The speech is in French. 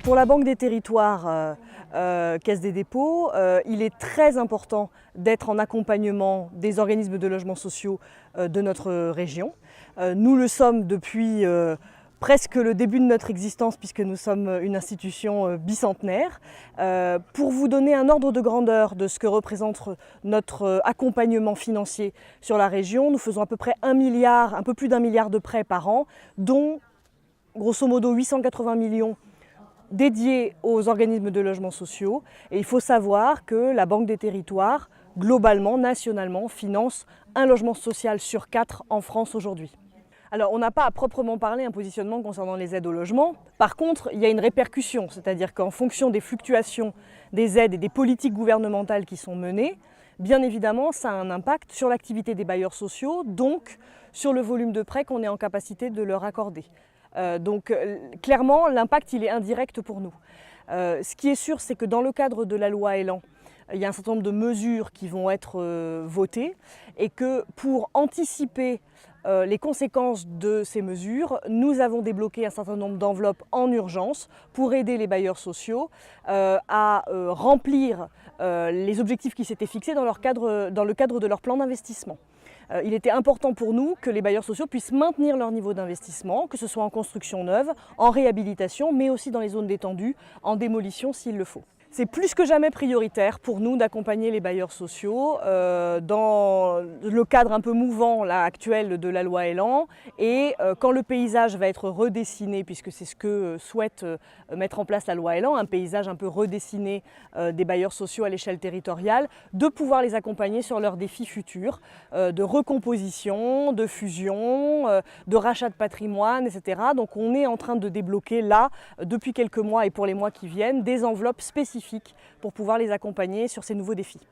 Pour la Banque des Territoires, Caisse des dépôts, il est très important d'être en accompagnement des organismes de logements sociaux de notre région. Nous le sommes depuis presque le début de notre existence puisque nous sommes une institution bicentenaire. Pour vous donner un ordre de grandeur de ce que représente notre accompagnement financier sur la région, nous faisons à peu près 1 milliard, un peu plus d'1 milliard de prêts par an, dont grosso modo 880 millions dédiés aux organismes de logements sociaux. Et il faut savoir que la Banque des Territoires, globalement, nationalement, finance un logement social sur 4 en France aujourd'hui. Alors on n'a pas à proprement parler un positionnement concernant les aides au logement. Par contre, il y a une répercussion, c'est-à-dire qu'en fonction des fluctuations des aides et des politiques gouvernementales qui sont menées, bien évidemment, ça a un impact sur l'activité des bailleurs sociaux, donc sur le volume de prêts qu'on est en capacité de leur accorder. Clairement, l'impact il est indirect pour nous. Ce qui est sûr, c'est que dans le cadre de la loi Elan, il y a un certain nombre de mesures qui vont être votées et que pour anticiper les conséquences de ces mesures, nous avons débloqué un certain nombre d'enveloppes en urgence pour aider les bailleurs sociaux à remplir les objectifs qui s'étaient fixés dans le cadre de leur plan d'investissement. Il était important pour nous que les bailleurs sociaux puissent maintenir leur niveau d'investissement, que ce soit en construction neuve, en réhabilitation, mais aussi dans les zones détendues, en démolition s'il le faut. C'est plus que jamais prioritaire pour nous d'accompagner les bailleurs sociaux dans le cadre un peu mouvant là, actuel de la loi Elan et quand le paysage va être redessiné, puisque c'est ce que souhaite mettre en place la loi Elan, un paysage un peu redessiné des bailleurs sociaux à l'échelle territoriale, de pouvoir les accompagner sur leurs défis futurs de recomposition, de fusion, de rachat de patrimoine, etc. Donc on est en train de débloquer là, depuis quelques mois et pour les mois qui viennent, des enveloppes spécifiques pour pouvoir les accompagner sur ces nouveaux défis.